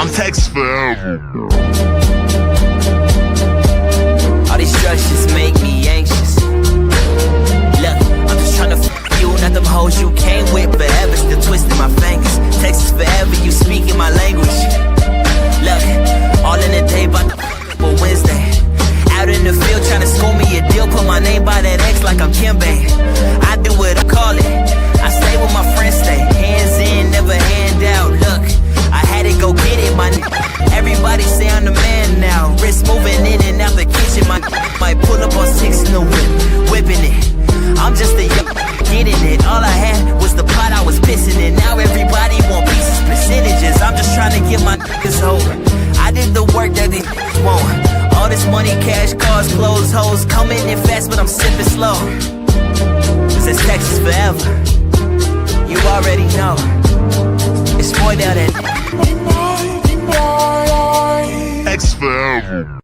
I'm Texas forever. All these structures make me anxious. Look, I'm just tryna you, not them hoes you came with forever, still twisting my fingers. Texas forever, you speaking my language. Look, all in the day, but Wednesday. Out in the field tryna score me a deal, put my name by that X like I'm Kimbe. I do what I call it. I stay with my friends, stay hands in, never hand out. Look, I had to go get it, my everybody say I'm the man now. Wrist moving in and out the kitchen, my might pull up on 6 in the whipping it. I'm just a young getting it. All I had was the pot I was pissing in. Now everybody want pieces, percentages. I'm just trying to get my niggas over. I did the work that they won't. All this money, cash, cars, clothes, hoes, coming in fast, but I'm sipping slow. Cause it's Texas forever. You already know. It's boy down there. Texas forever.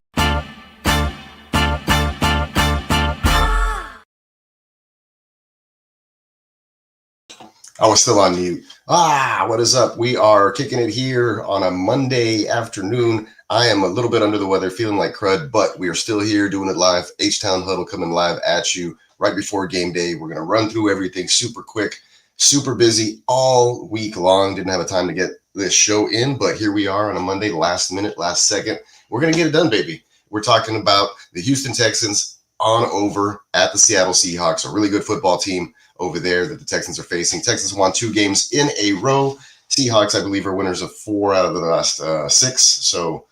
I was still on mute. What is up? We are kicking it here on a Monday afternoon. I am a little bit under the weather, feeling like crud, but we are still here doing it live. H-Town Huddle coming live at you right before game day. We're going to run through everything super quick, super busy all week long. Didn't have a time to get this show in, but here we are on a Monday, last minute, last second. We're going to get it done, baby. We're talking about the Houston Texans on over at the Seattle Seahawks, a really good football team over there that the Texans are facing. Texans won 2 games in a row. Seahawks, I believe, are winners of 4 out of the last 6. So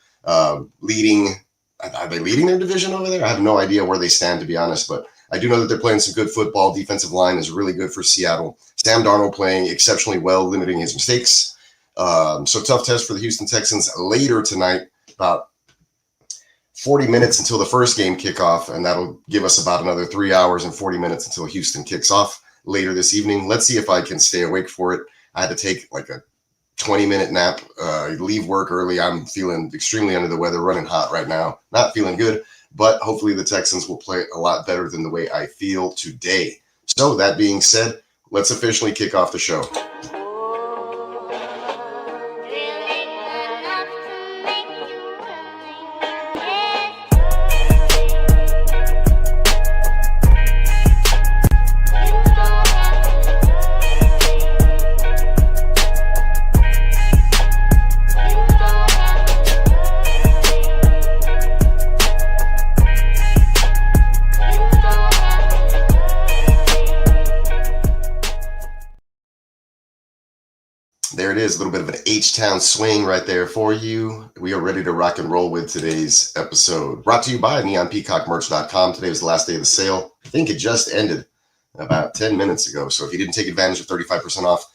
leading, are they leading their division over there? I have no idea where they stand, to be honest, but I do know that they're playing some good football. Defensive line is really good for Seattle. Sam Darnold playing exceptionally well, limiting his mistakes. So tough test for the Houston Texans later tonight, about 40 minutes until the first game kickoff, and that'll give us about another 3 hours and 40 minutes until Houston kicks off later this evening. Let's see if I can stay awake for it. I had to take like a 20-minute nap, leave work early. I'm feeling extremely under the weather, running hot right now. Not feeling good, but hopefully the Texans will play a lot better than the way I feel today. So that being said, let's officially kick off the show. There it is, a little bit of an H-Town swing right there for you. We are ready to rock and roll with today's episode. Brought to you by neonpeacockmerch.com. Today was the last day of the sale. I think it just ended about 10 minutes ago. So if you didn't take advantage of 35% off,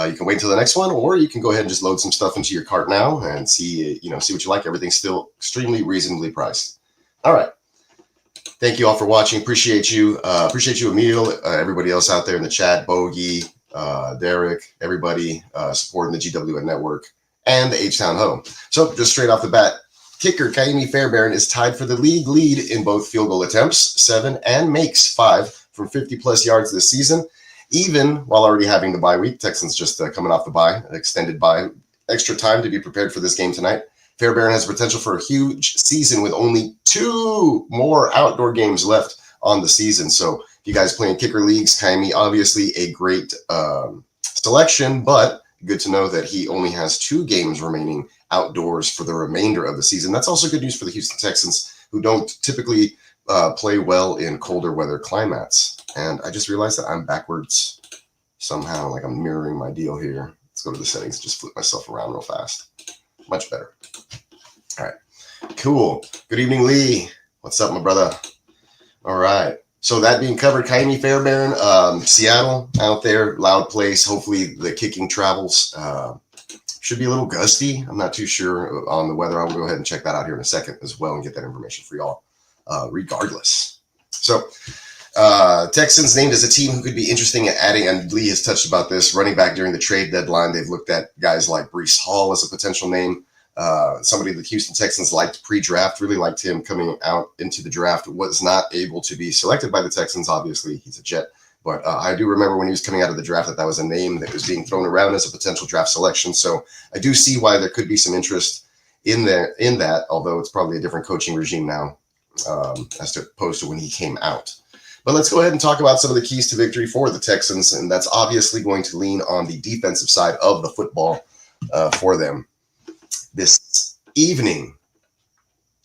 you can wait until the next one, or you can go ahead and just load some stuff into your cart now and see what you like. Everything's still extremely reasonably priced. All right. Thank you all for watching. Appreciate you. Appreciate you, Emil, everybody else out there in the chat, Bogey, Derek, everybody supporting the GWN network and the H-Town Huddle. So just straight off the bat, kicker Kaimi Fairbairn is tied for the league lead in both field goal attempts, 7, and makes 5 from 50-plus yards this season, even while already having the bye week. Texans just coming off the bye, an extended bye, extra time to be prepared for this game tonight. Fairbairn has potential for a huge season with only 2 more outdoor games left on the season. So if you guys playing kicker leagues, Kaimi, obviously a great selection, but good to know that he only has 2 games remaining outdoors for the remainder of the season. That's also good news for the Houston Texans, who don't typically play well in colder weather climates. And I just realized that I'm backwards somehow, like I'm mirroring my deal here. Let's go to the settings, just flip myself around real fast. Much better. All right, cool. Good evening, Lee. What's up, my brother? All right. So that being covered, Kaimi Fairbairn, Seattle out there, loud place. Hopefully the kicking travels. Should be a little gusty. I'm not too sure on the weather. I will go ahead and check that out here in a second as well and get that information for y'all regardless. So Texans named as a team who could be interesting at adding, and Lee has touched about this, running back during the trade deadline. They've looked at guys like Breece Hall as a potential name. Somebody the Houston Texans liked pre-draft, really liked him coming out into the draft, was not able to be selected by the Texans. Obviously, he's a Jet, But I do remember when he was coming out of the draft that was a name that was being thrown around as a potential draft selection. So I do see why there could be some interest in that, although it's probably a different coaching regime now as opposed to when he came out. But let's go ahead and talk about some of the keys to victory for the Texans, and that's obviously going to lean on the defensive side of the football for them this evening.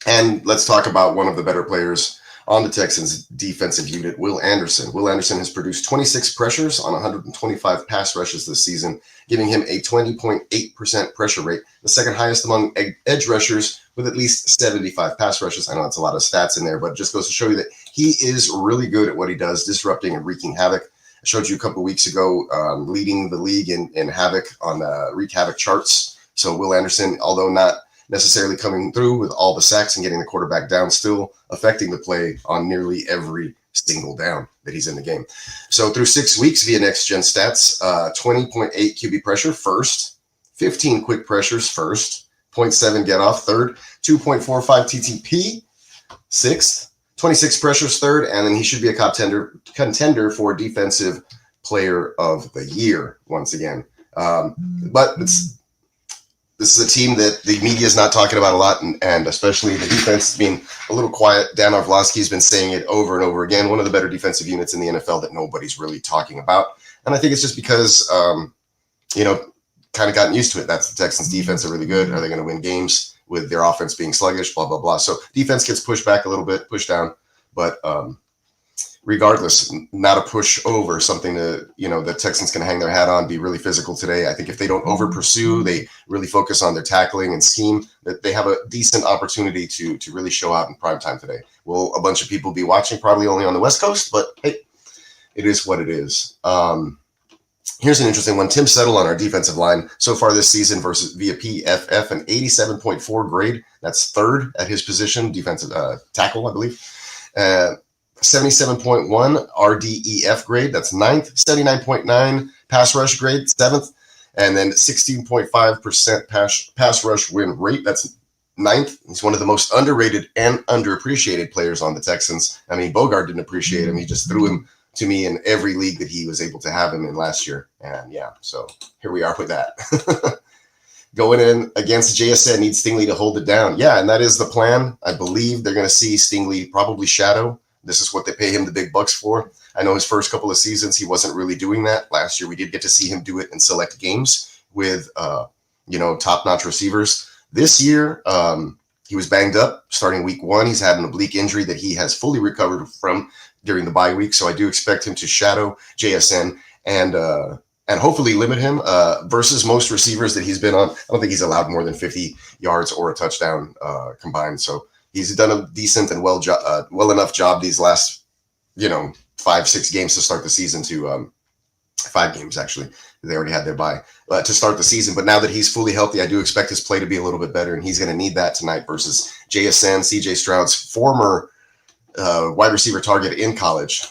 And let's talk about one of the better players on the Texans defensive unit, Will Anderson. Will Anderson has produced 26 pressures on 125 pass rushes this season, giving him a 20.8% pressure rate, the second highest among edge rushers with at least 75 pass rushes. I know it's a lot of stats in there, but it just goes to show you that he is really good at what he does, disrupting and wreaking havoc. I showed you a couple of weeks ago leading the league in havoc on wreak havoc charts. So Will Anderson, although not necessarily coming through with all the sacks and getting the quarterback down, still affecting the play on nearly every single down that he's in the game. So through 6 weeks via Next Gen Stats, 20.8 QB pressure first, 15 quick pressures first, 0.7 get off third, 2.45 TTP sixth, 26 pressures third, and then he should be a contender for Defensive Player of the Year once again. But this is a team that the media is not talking about a lot, and especially the defense has been a little quiet. Dan Orlovsky has been saying it over and over again. One of the better defensive units in the NFL that nobody's really talking about. And I think it's just because, kind of gotten used to it. That's the Texans defense are really good. Are they going to win games with their offense being sluggish? Blah, blah, blah. So defense gets pushed back a little bit, pushed down. But regardless, not a push over, something that, the Texans can hang their hat on, be really physical today. I think if they don't over pursue, they really focus on their tackling and scheme, that they have a decent opportunity to really show out in primetime today. Will a bunch of people be watching? Probably only on the West Coast, but hey, it is what it is. Here's an interesting one. Tim Settle on our defensive line so far this season versus via PFF, an 87.4 grade. That's third at his position, defensive tackle, I believe. 77.1 RDEF grade, that's ninth. 79.9 pass rush grade, seventh. And then 16.5% pass rush win rate, that's ninth. He's one of the most underrated and underappreciated players on the Texans. I mean, Bogart didn't appreciate him. He just threw him to me in every league that he was able to have him in last year. And yeah, so here we are with that. Going in against JSN, needs Stingley to hold it down. Yeah, and that is the plan. I believe they're going to see Stingley probably shadow. This is what they pay him the big bucks for. I know his first couple of seasons, he wasn't really doing that. Last year, we did get to see him do it in select games with, top-notch receivers. This year, he was banged up starting week 1. He's had an oblique injury that he has fully recovered from during the bye week. So I do expect him to shadow JSN and hopefully limit him versus most receivers that he's been on. I don't think he's allowed more than 50 yards or a touchdown combined. So he's done a decent and well enough job these last, 5-6 games to start the season to 5 games, actually. They already had their bye to start the season. But now that he's fully healthy, I do expect his play to be a little bit better, and he's going to need that tonight versus JSN, CJ Stroud's former wide receiver target in college.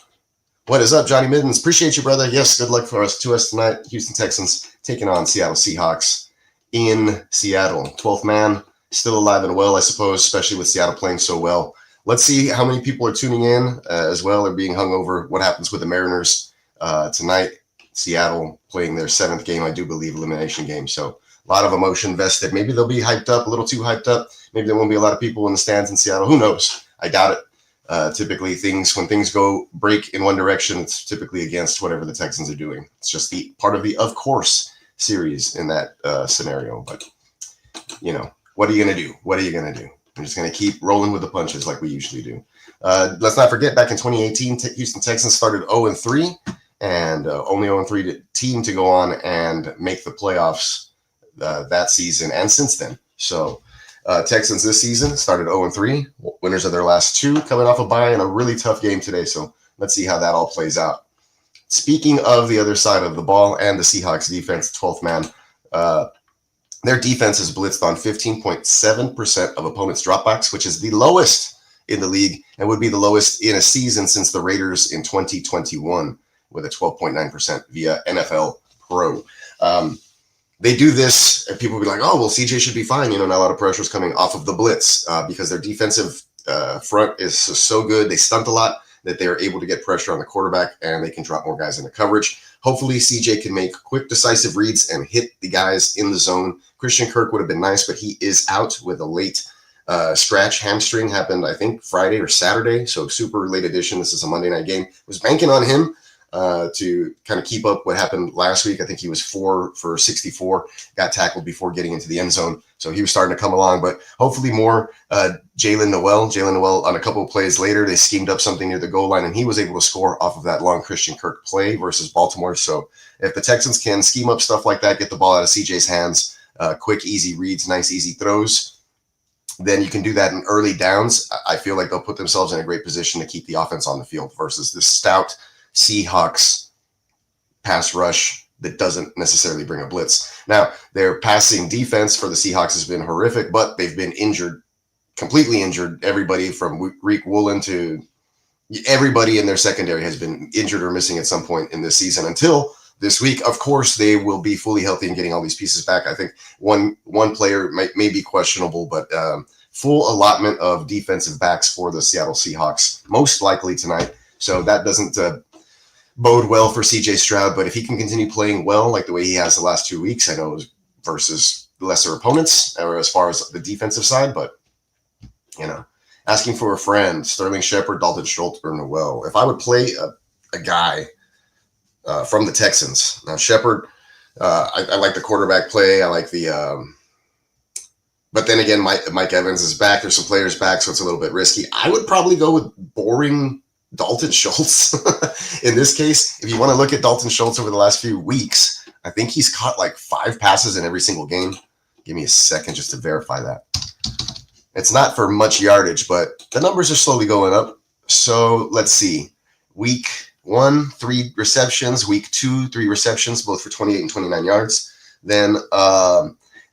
What is up, Johnny Middens? Appreciate you, brother. Yes, good luck to us tonight. Houston Texans taking on Seattle Seahawks in Seattle. 12th man, still alive and well, I suppose, especially with Seattle playing so well. Let's see how many people are tuning in as well or being hung over. What happens with the Mariners tonight? Seattle playing their 7th game, I do believe, elimination game. So a lot of emotion vested. Maybe they'll be hyped up, a little too hyped up. Maybe there won't be a lot of people in the stands in Seattle. Who knows? I doubt it. Typically, when things go break in one direction, it's typically against whatever the Texans are doing. It's just the part of the of course series in that scenario. But, what are you going to do? What are you going to do? I'm just going to keep rolling with the punches like we usually do. Let's not forget, back in 2018, Houston Texans started 0-3 and only 0-3 team to go on and make the playoffs that season and since then. So Texans this season started 0-3, winners of their last 2, coming off a bye and a really tough game today. So let's see how that all plays out. Speaking of the other side of the ball and the Seahawks defense, 12th man, their defense is blitzed on 15.7% of opponents' dropbacks, which is the lowest in the league and would be the lowest in a season since the Raiders in 2021 with a 12.9% via NFL Pro. They do this, and people will be like, oh, well, CJ should be fine. Not a lot of pressure is coming off of the blitz because their defensive front is so good. They stunt a lot. that they're able to get pressure on the quarterback and they can drop more guys into coverage. Hopefully CJ can make quick, decisive reads and hit the guys in the zone. Christian Kirk would have been nice, but he is out with a late scratch. Hamstring happened, I think, Friday or Saturday. So super late edition. This is a Monday night game. Was banking on him to kind of keep up what happened last week. I think he was 4 for 64, got tackled before getting into the end zone. So he was starting to come along, but hopefully more Jalen Noel on a couple of plays later, they schemed up something near the goal line and he was able to score off of that long Christian Kirk play versus Baltimore. So if the Texans can scheme up stuff like that, get the ball out of CJ's hands, quick, easy reads, nice, easy throws, then you can do that in early downs. I feel like they'll put themselves in a great position to keep the offense on the field versus this stout Seahawks pass rush that doesn't necessarily bring a blitz. Now, their passing defense for the Seahawks has been horrific, but they've been injured, completely injured. Everybody from Reek Woolen to everybody in their secondary has been injured or missing at some point in this season until this week. Of course, they will be fully healthy and getting all these pieces back. I think one player may be questionable, but full allotment of defensive backs for the Seattle Seahawks, most likely tonight. So that doesn't bode well for CJ Stroud, but if he can continue playing well like the way he has the last 2 weeks, I know it was versus lesser opponents or as far as the defensive side, but asking for a friend, Sterling Shepard, Dalton Schultz, or Noel. If I would play a guy from the Texans, now Shepard, I like the quarterback play. I like the, but then again, Mike Evans is back. There's some players back, so it's a little bit risky. I would probably go with boring Dalton Schultz. In this case, if you want to look at Dalton Schultz over the last few weeks, I think he's caught like 5 passes in every single game. Give me a second just to verify that. It's not for much yardage, but the numbers are slowly going up. So let's see. Week 1, 3 receptions. Week 2, 3 receptions, both for 28 and 29 yards. Then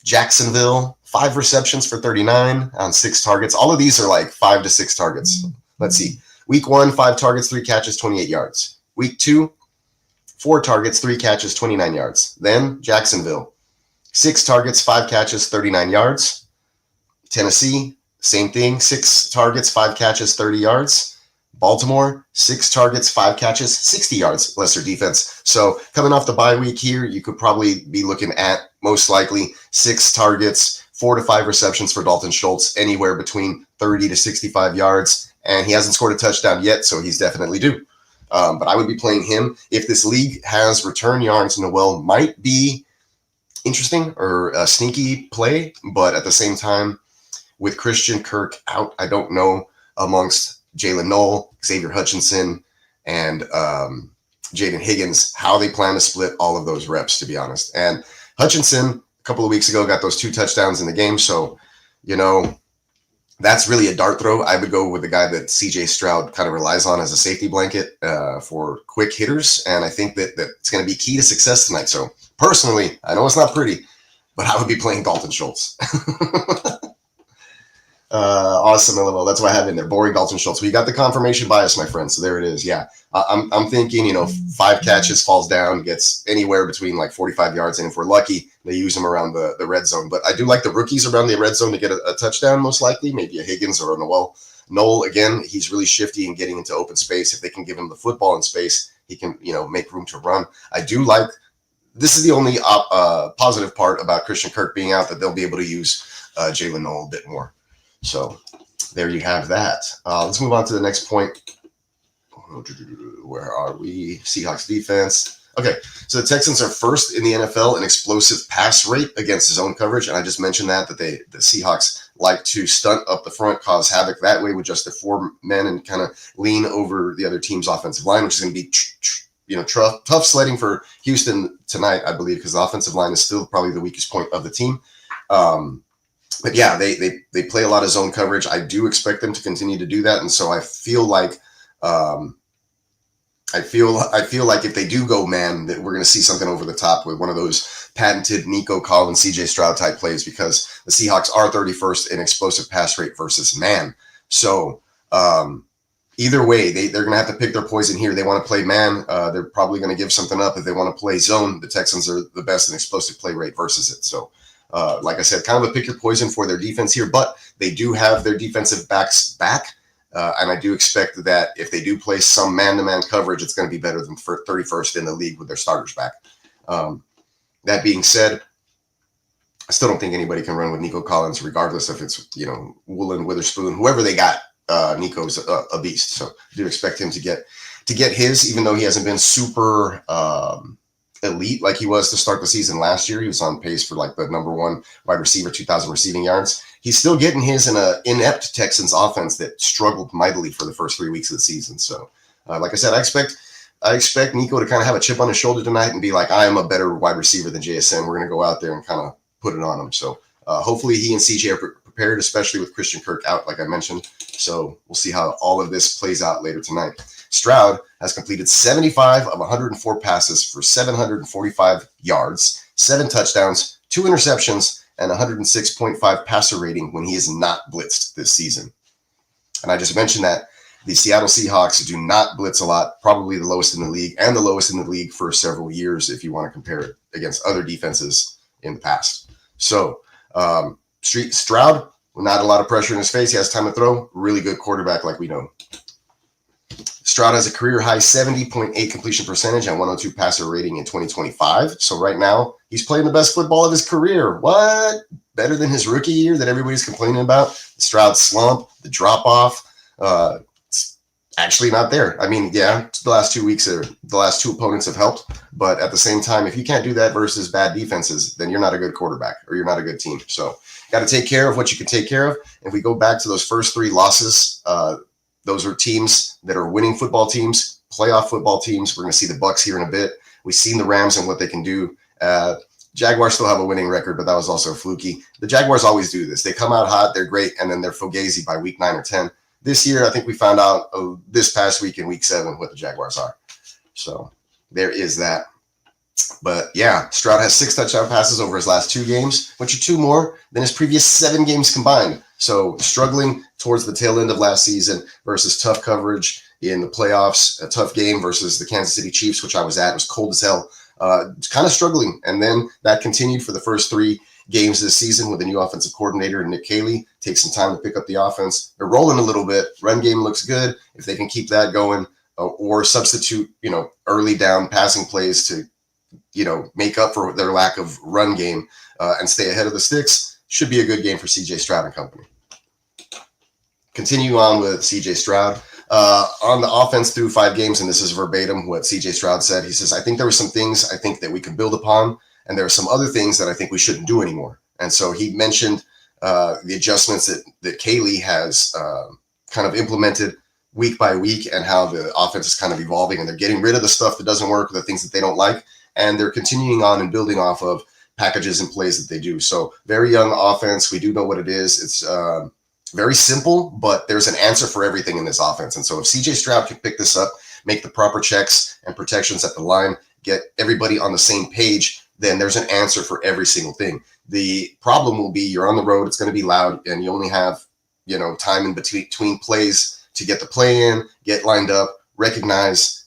Jacksonville, 5 receptions for 39 on 6 targets. All of these are like 5 to 6 targets. Let's see. Week 1, 5 targets, 3 catches, 28 yards. Week 2, 4 targets, 3 catches, 29 yards. Then Jacksonville, 6 targets, 5 catches, 39 yards. Tennessee, same thing, 6 targets, 5 catches, 30 yards. Baltimore, 6 targets, 5 catches, 60 yards, lesser defense. So coming off the bye week here, you could probably be looking at most likely 6 targets, 4 to 5 receptions for Dalton Schultz, anywhere between 30 to 65 yards. And he hasn't scored a touchdown yet, so he's definitely due. But I would be playing him. If this league has return yards, Noel might be interesting or a sneaky play. But at the same time, with Christian Kirk out, I don't know amongst Jalen Noel, Xavier Hutchinson, and Jaden Higgins how they plan to split all of those reps, to be honest. And Hutchinson, a couple of weeks ago, got those 2 touchdowns in the game. So, that's really a dart throw. I would go with the guy that CJ Stroud kind of relies on as a safety blanket for quick hitters. And I think that it's going to be key to success tonight. So personally, I know it's not pretty, but I would be playing Dalton Schultz. Awesome, LOL. That's why I have in there. Boring Dalton Schultz. We got the confirmation bias, my friend. So there it is. Yeah. I'm thinking, 5 catches, falls down, gets anywhere between like 45 yards. And if we're lucky, they use him around the red zone. But I do like the rookies around the red zone to get a touchdown, most likely. Maybe a Higgins or a Noel. Noel, again, he's really shifty and getting into open space. If they can give him the football in space, he can, make room to run. I do like, this is the only positive part about Christian Kirk being out, that they'll be able to use Jalen Noel a bit more. So there you have that. Let's move on to the next point. Where are we? Seahawks defense. Okay, so the Texans are first in the NFL in explosive pass rate against zone coverage. And I just mentioned that the Seahawks like to stunt up the front, cause havoc that way with just the 4 men and kind of lean over the other team's offensive line, which is going to be tough sledding for Houston tonight, I believe, because the offensive line is still probably the weakest point of the team. But yeah, they play a lot of zone coverage. I do expect them to continue to do that, and so I feel like if they do go man, that we're going to see something over the top with one of those patented Nico Collins, CJ Stroud type plays, because the Seahawks are 31st in explosive pass rate versus man. So either way, they're going to have to pick their poison here. They want to play man. They're probably going to give something up. If they want to play zone, the Texans are the best in explosive play rate versus it. So like I said, kind of a pick your poison for their defense here, but they do have their defensive backs back. And I do expect that if they do play some man-to-man coverage, it's going to be better than 31st in the league with their starters back. That being said, I still don't think anybody can run with Nico Collins, regardless if it's, Woolen, Witherspoon, whoever they got. Nico's a beast. So I do expect him to get his, even though he hasn't been super elite like he was to start the season last year. He was on pace for like the number one wide receiver, 2,000 receiving yards. He's still getting his in an inept Texans offense that struggled mightily for the first 3 weeks of the season. So, like I said, I expect Nico to kind of have a chip on his shoulder tonight and be like, I am a better wide receiver than JSN. We're going to go out there and kind of put it on him. So hopefully he and CJ are prepared, especially with Christian Kirk out, like I mentioned. So we'll see how all of this plays out later tonight. Stroud has completed 75 of 104 passes for 745 yards, 7 touchdowns, 2 interceptions, and 106.5 passer rating when he is not blitzed this season. And I just mentioned that the Seattle Seahawks do not blitz a lot, probably the lowest in the league, and the lowest in the league for several years if you want to compare it against other defenses in the past. So Stroud, not a lot of pressure in his face. He has time to throw. Really good quarterback, like we know. Stroud has a career-high 70.8 completion percentage and 102 passer rating in 2025. So right now, he's playing the best football of his career. What? Better than his rookie year that everybody's complaining about? The Stroud slump, the drop-off. It's actually not there. I mean, yeah, the last 2 weeks, the last 2 opponents have helped. But at the same time, if you can't do that versus bad defenses, then you're not a good quarterback or you're not a good team. So got to take care of what you can take care of. If we go back to those first 3 losses, those are teams that are winning football teams, playoff football teams. We're going to see the Bucs here in a bit. We've seen the Rams and what they can do. Jaguars still have a winning record, but that was also fluky. The Jaguars always do this. They come out hot, they're great, and then they're fugazi by week 9 or 10. This year, I think we found out this past week in week 7 what the Jaguars are. So there is that. But yeah, Stroud has 6 touchdown passes over his last 2 games, which are 2 more than his previous 7 games combined. So struggling towards the tail end of last season versus tough coverage in the playoffs, a tough game versus the Kansas City Chiefs, which I was at. It was cold as hell. Kind of struggling. And then that continued for the first 3 games this season with a new offensive coordinator, Nick Caley. Takes some time to pick up the offense. They're rolling a little bit. Run game looks good. If they can keep that going or substitute, early down passing plays to, make up for their lack of run game and stay ahead of the sticks, should be a good game for CJ Stroud and company. Continue on with CJ Stroud. On the offense through 5 games, and this is verbatim what CJ Stroud said. He says, I think there were some things I think that we can build upon, and there are some other things that I think we shouldn't do anymore. And so he mentioned the adjustments that Caley has kind of implemented week by week and how the offense is kind of evolving, and they're getting rid of the stuff that doesn't work, the things that they don't like, and they're continuing on and building off of packages and plays that they do. So very young offense. We do know what it is. It's very simple, but there's an answer for everything in this offense. And so if CJ Stroud can pick this up, make the proper checks and protections at the line, get everybody on the same page, then there's an answer for every single thing. The problem will be you're on the road, it's going to be loud, and you only have, time in between plays to get the play in, get lined up, recognize,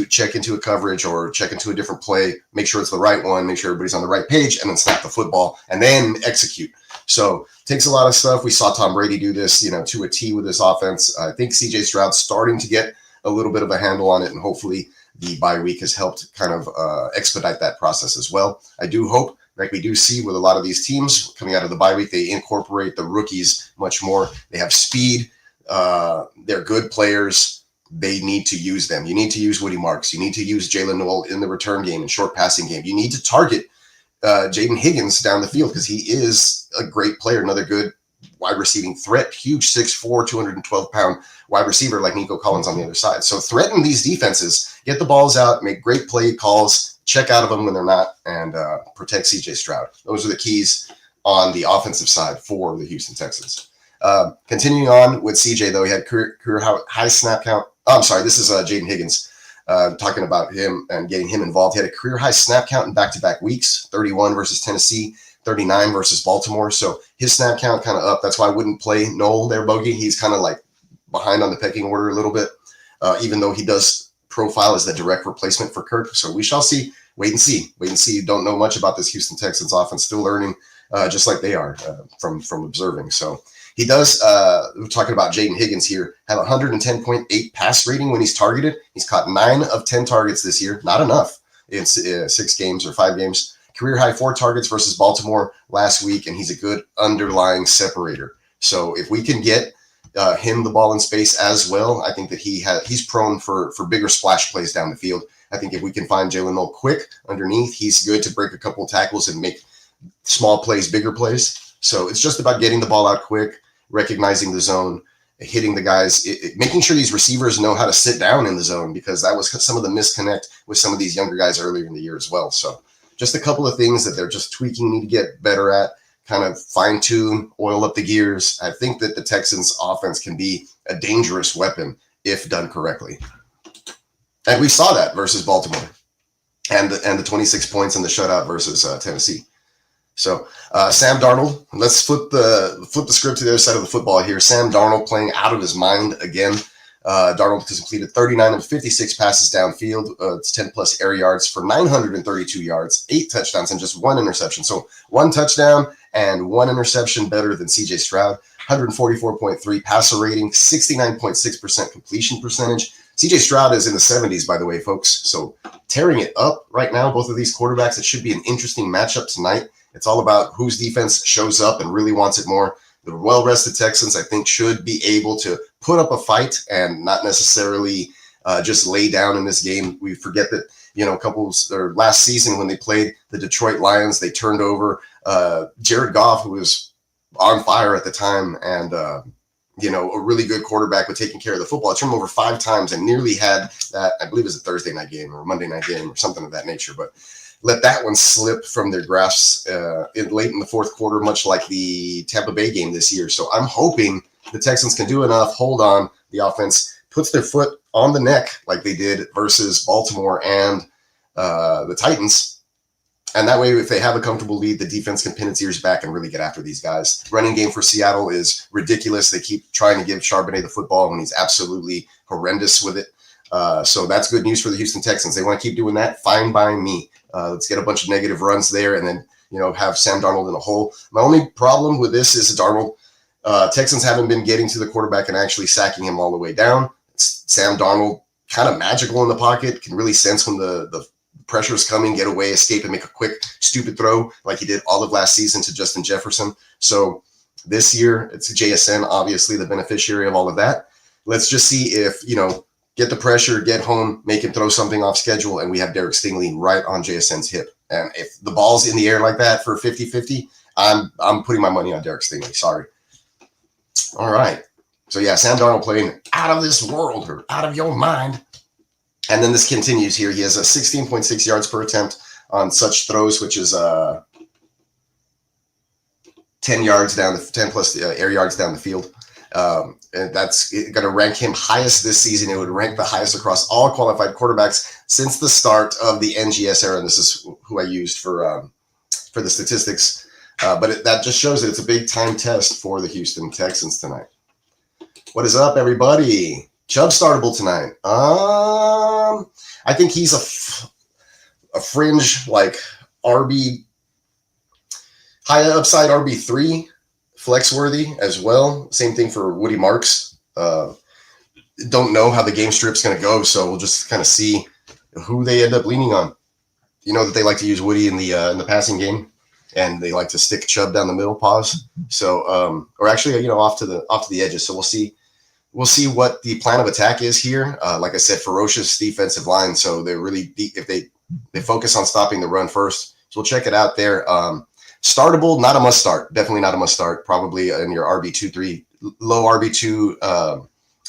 check into a coverage or check into a different play, make sure it's the right one, make sure everybody's on the right page, and then snap the football and then execute. So it takes a lot of stuff. We saw Tom Brady do this, to a T with this offense. I think CJ Stroud's starting to get a little bit of a handle on it, and hopefully the bye week has helped kind of expedite that process as well. I do hope, like we do see with a lot of these teams coming out of the bye week, they incorporate the rookies much more. They have speed. They're good players. They need to use them. You need to use Woody Marks. You need to use Jalen Noel in the return game and short passing game. You need to target Jaden Higgins down the field because he is a great player, another good wide receiving threat, huge 6'4", 212-pound wide receiver like Nico Collins on the other side. So threaten these defenses, get the balls out, make great play calls, check out of them when they're not, and protect CJ Stroud. Those are the keys on the offensive side for the Houston Texans. Continuing on with CJ, though, he had career high snap count. Oh, I'm sorry, this is Jaden Higgins talking about him and getting him involved. He had a career high snap count in back-to-back weeks, 31 versus Tennessee, 39 versus Baltimore. So his snap count kind of up. That's why I wouldn't play Noel there, Bogey. He's kind of like behind on the pecking order a little bit, even though he does profile as the direct replacement for Kirk. So we shall see. Wait and see. Don't know much about this Houston Texans offense. Still learning, just like they are from observing. So He does, we're talking about Jaden Higgins here, have 110.8 pass rating when he's targeted. He's caught 9 of 10 targets this year. Not enough in 6 games or 5 games. Career high 4 targets versus Baltimore last week, and he's a good underlying separator. So if we can get him the ball in space as well, I think that he's prone for bigger splash plays down the field. I think if we can find Jalen Noel quick underneath, he's good to break a couple of tackles and make small plays, bigger plays. So it's just about getting the ball out quick, recognizing the zone, hitting the guys, making sure these receivers know how to sit down in the zone, because that was some of the misconnect with some of these younger guys earlier in the year as well. So just a couple of things that they're just tweaking, need to get better at, kind of fine tune, oil up the gears. I think that the Texans offense can be a dangerous weapon if done correctly. And we saw that versus Baltimore and the 26 points in the shutout versus Tennessee. So Sam Darnold, let's flip the script to the other side of the football here. Sam Darnold playing out of his mind again. Darnold has completed 39 of 56 passes downfield. It's 10 plus air yards for 932 yards, 8 touchdowns, and just 1 interception. So 1 touchdown and 1 interception, better than CJ Stroud. 144.3 passer rating, 69.6% completion percentage. CJ Stroud is in the 70s, by the way, folks. So tearing it up right now, both of these quarterbacks. It should be an interesting matchup tonight. It's all about whose defense shows up and really wants it more. The well-rested Texans, I think, should be able to put up a fight and not necessarily just lay down in this game. We forget that, last season when they played the Detroit Lions, they turned over Jared Goff, who was on fire at the time, and a really good quarterback with taking care of the football. I turned him over 5 times and nearly had that, I believe it was a Thursday night game or a Monday night game or something of that nature, but let that one slip from their grasps late in the fourth quarter, much like the Tampa Bay game this year. So I'm hoping the Texans can do enough, hold on, the offense puts their foot on the neck like they did versus Baltimore and the Titans. And that way, if they have a comfortable lead, the defense can pin its ears back and really get after these guys. Running game for Seattle is ridiculous. They keep trying to give Charbonnet the football when he's absolutely horrendous with it. So that's good news for the Houston Texans. They want to keep doing that. Fine by me. Let's get a bunch of negative runs there and then, have Sam Darnold in a hole. My only problem with this is Darnold. Texans haven't been getting to the quarterback and actually sacking him all the way down. Sam Darnold, kind of magical in the pocket, can really sense when the pressure is coming, get away, escape, and make a quick, stupid throw like he did all of last season to Justin Jefferson. So this year, it's JSN, obviously the beneficiary of all of that. Let's just see if, get the pressure, get home, make him throw something off schedule, and we have Derek Stingley right on JSN's hip. And if the ball's in the air like that for 50-50, I'm putting my money on Derek Stingley. Sorry. All right. So, yeah, Sam Darnold playing out of this world or out of your mind. And then this continues here. He has a 16.6 yards per attempt on such throws, which is 10 yards down, 10 plus air yards down the field. And that's going to rank him highest this season. It would rank the highest across all qualified quarterbacks since the start of the NGS era. And this is who I used for the statistics. But that just shows that it's a big time test for the Houston Texans tonight. What is up, everybody? Chubb startable tonight. I think he's a fringe like RB, high upside RB3. Flex worthy as well. Same thing for Woody Marks. Don't know how the game strip's going to go, so we'll just kind of see who they end up leaning on. You know that they like to use Woody in the passing game, and they like to stick Chubb down the middle. Pause. So, or actually, off to the edges. So we'll see what the plan of attack is here. Like I said, ferocious defensive line. So they're really if they focus on stopping the run first. So we'll check it out there. Startable, not a must start. Definitely not a must start. Probably in your RB2-3, low RB2,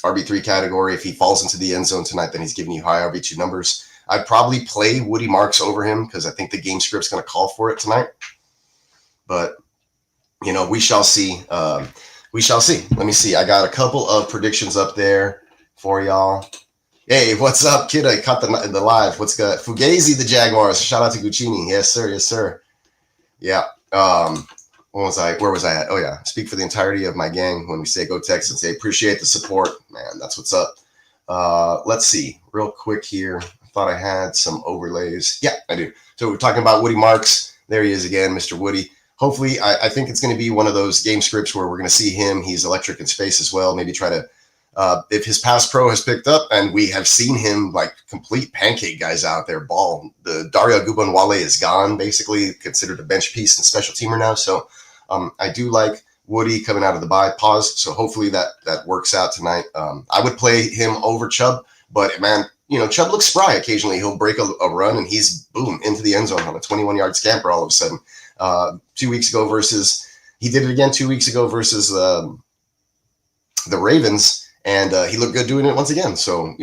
RB3 category. If he falls into the end zone tonight, then he's giving you high RB2 numbers. I'd probably play Woody Marks over him because I think the game script's going to call for it tonight. But, we shall see. We shall see. Let me see. I got a couple of predictions up there for y'all. Hey, what's up, kid? I caught the live. What's good? Fugazi, the Jaguars. Shout out to Guccini. Yes, sir. Yes, sir. Yeah. Where was I at? Oh yeah. Speak for the entirety of my gang when we say go Texans. They appreciate the support, man. That's what's up. Let's see real quick here. I thought I had some overlays. Yeah, I do. So we're talking about Woody Marks. There he is again, Mr. Woody. hopefully, I think it's going to be one of those game scripts where we're going to see him. He's electric in space as well. Maybe try to, if his pass pro has picked up, and we have seen him like complete pancake guys out there ball. The Dario Gubonwale is gone, basically considered a bench piece and special teamer now. So I do like Woody coming out of the bye pause. So hopefully that works out tonight. I would play him over Chubb, but man, Chubb looks spry occasionally. He'll break a run and he's boom into the end zone on a 21-yard scamper all of a sudden. 2 weeks ago versus, he did it again 2 weeks ago versus the Ravens, and he looked good doing it once again. So,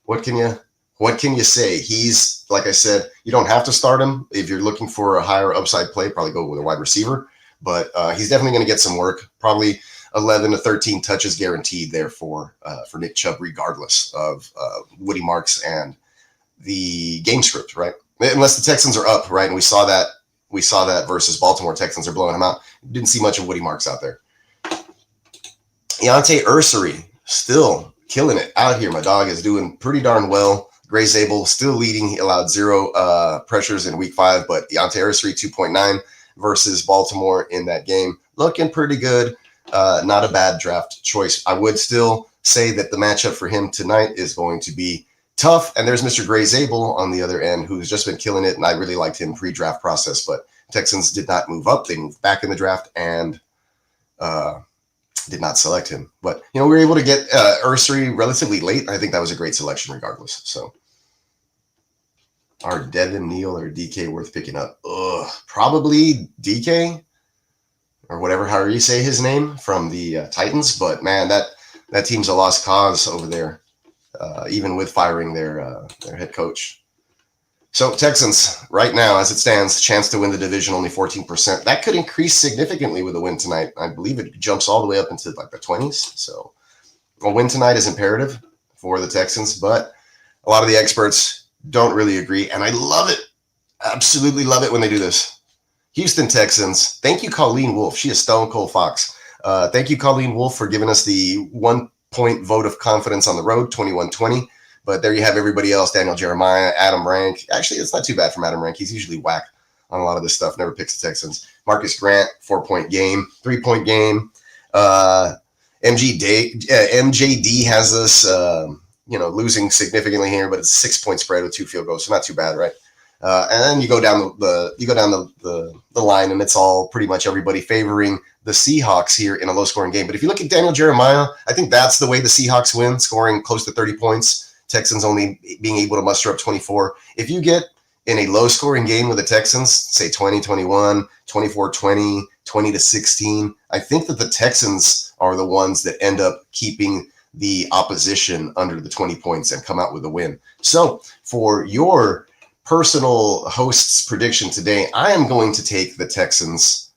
what can you say? He's, like I said, you don't have to start him. If you're looking for a higher upside play, probably go with a wide receiver, but he's definitely going to get some work, probably 11 to 13 touches guaranteed there for Nick Chubb, regardless of Woody Marks and the game script, right? Unless the Texans are up, right? And we saw that versus Baltimore. Texans are blowing him out. Didn't see much of Woody Marks out there. Deontay Ursery still killing it out here. My dog is doing pretty darn well. Gray Zabel still leading. He allowed 0 pressures in week 5, but Deontay Ursery 2.9 versus Baltimore in that game. Looking pretty good. Not a bad draft choice. I would still say that the matchup for him tonight is going to be tough. And there's Mr. Gray Zabel on the other end, who's just been killing it. And I really liked him pre-draft process, but Texans did not move up. They moved back in the draft and did not select him. But, we were able to get Ursery relatively late. I think that was a great selection regardless. So are Devin Neal or DK worth picking up? Probably DK or whatever, however you say his name, from the Titans. But, man, that team's a lost cause over there. Even with firing their head coach. So Texans, right now, as it stands, chance to win the division, only 14%. That could increase significantly with a win tonight. I believe it jumps all the way up into like the 20s. So a win tonight is imperative for the Texans, but a lot of the experts don't really agree. And I love it. Absolutely love it when they do this. Houston Texans. Thank you, Colleen Wolfe. She is Stone Cold Fox. Thank you, Colleen Wolfe, for giving us the 1 point vote of confidence on the road, 21-20. But there you have everybody else: Daniel Jeremiah, Adam Rank. Actually, it's not too bad from Adam Rank. He's usually whack on a lot of this stuff. Never picks the Texans. Marcus Grant, 4-point game, 3-point game. MJD has us, losing significantly here, but it's a 6-point spread with 2 field goals, so not too bad, right? And then you go down the line, and it's all pretty much everybody favoring the Seahawks here in a low-scoring game. But if you look at Daniel Jeremiah, I think that's the way the Seahawks win, scoring close to 30 points. Texans only being able to muster up 24. If you get in a low-scoring game with the Texans, say 20-21, 24-20, 20-16, I think that the Texans are the ones that end up keeping the opposition under the 20 points and come out with a win. So for your personal host's prediction today, I am going to take the Texans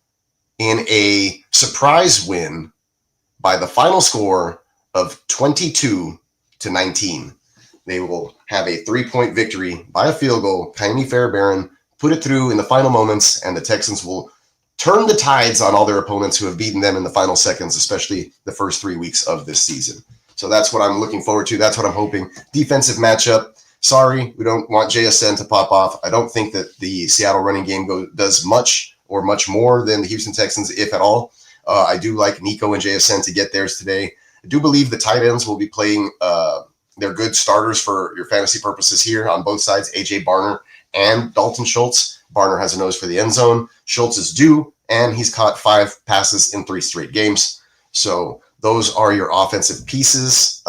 in a surprise win by the final score of 22-19. They will have a 3-point victory by a field goal. Kaimi Fairbairn put it through in the final moments, and the Texans will turn the tides on all their opponents who have beaten them in the final seconds, especially the first 3 weeks of this season. So that's what I'm looking forward to. That's what I'm hoping. Defensive matchup. Sorry, we don't want JSN to pop off. I don't think that the Seattle running game does much or much more than the Houston Texans, if at all. I do like Nico and JSN to get theirs today. I do believe the tight ends will be playing they're good starters for your fantasy purposes here on both sides, AJ Barner and Dalton Schultz. Barner has a nose for the end zone. Schultz is due, and he's caught 5 passes in 3 straight games. So those are your offensive pieces.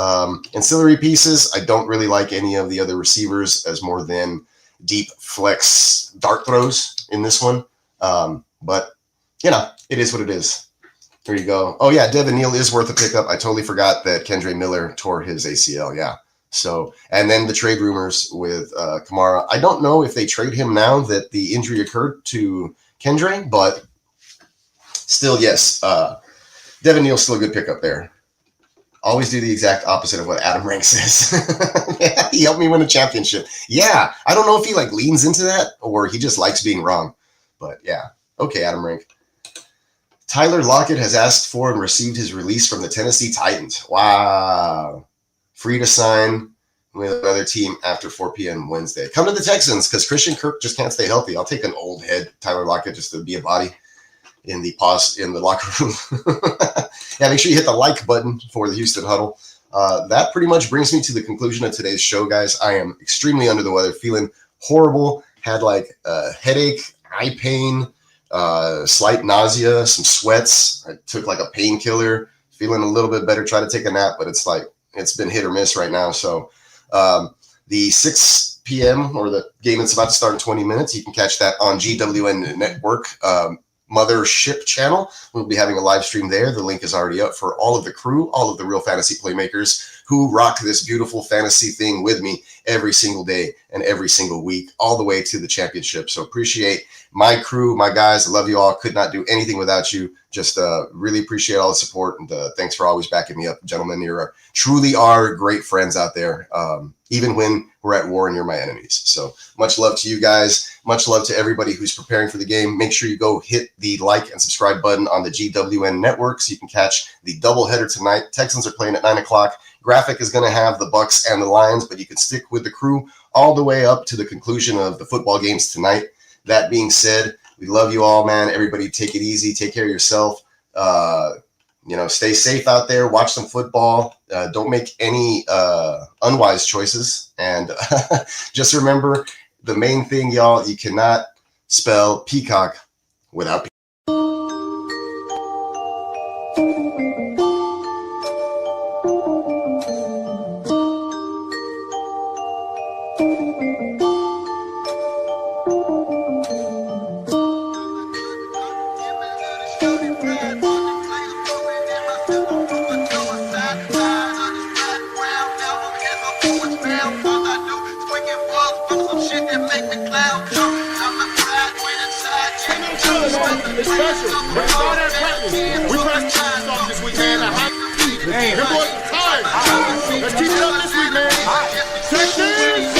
Ancillary pieces, I don't really like any of the other receivers as more than deep flex dart throws in this one. But, it is what it is. There you go. Oh, yeah, Devin Neal is worth a pickup. I totally forgot that Kendre Miller tore his ACL, yeah. So, and then the trade rumors with Kamara. I don't know if they trade him now that the injury occurred to Kendre, but still, yes. Devin Neal's still a good pickup there. Always do the exact opposite of what Adam Rank says. Yeah, he helped me win a championship. Yeah, I don't know if he leans into that or he just likes being wrong. But yeah, okay, Adam Rank. Tyler Lockett has asked for and received his release from the Tennessee Titans. Wow. Free to sign with another team after 4 p.m. Wednesday. Come to the Texans because Christian Kirk just can't stay healthy. I'll take an old head, Tyler Lockett, just to be a body. in the locker room. Yeah, make sure you hit the like button for the Houston Huddle. That pretty much brings me to the conclusion of today's show, guys. I am extremely under the weather, feeling horrible. Had like a headache, eye pain, slight nausea, some sweats. I took like a painkiller, feeling a little bit better. Try to take a nap, but it's been hit or miss right now. So the 6 p.m. or the game that's about to start in 20 minutes, you can catch that on GWN Network Mothership channel. We'll be having a live stream there. The link is already up for all of the crew, all of the real fantasy playmakers who rock this beautiful fantasy thing with me every single day and every single week, all the way to the championship. So appreciate my crew, my guys. I love you all. Could not do anything without you. Just really appreciate all the support, and thanks for always backing me up, gentlemen. You truly are great friends out there, even when we're at war and you're my enemies. So much love to you guys. Much love to everybody who's preparing for the game. Make sure you go hit the like and subscribe button on the GWN Network so you can catch the doubleheader tonight. Texans are playing at 9 o'clock. Graphic is going to have the Bucks and the Lions, but you can stick with the crew all the way up to the conclusion of the football games tonight. That being said, we love you all, man. Everybody take it easy. Take care of yourself. Stay safe out there. Watch some football. Don't make any unwise choices. And just remember the main thing, y'all, you cannot spell Peacock without Peacock. It's special. We started practice. We practiced off this week, man. Hey, them boys are tired. Let's keep it up this week, man. Texans!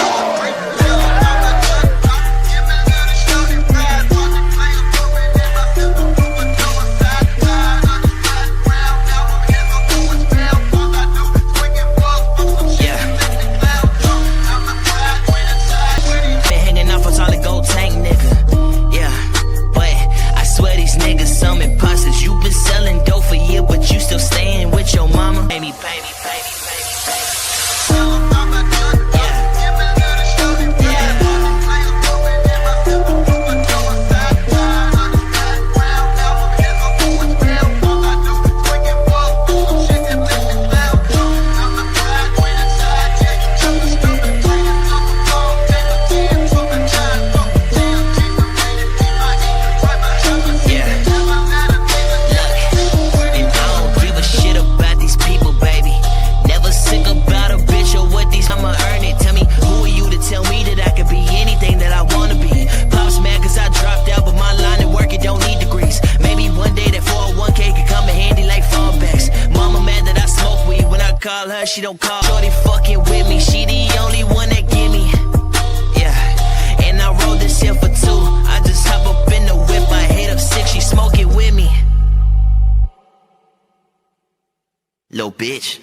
She don't call. Shorty fucking with me. She the only one that give me. Yeah. And I rolled this here for 2. I just hop up in the whip. I hit up 6. She smoke it with me. Little bitch.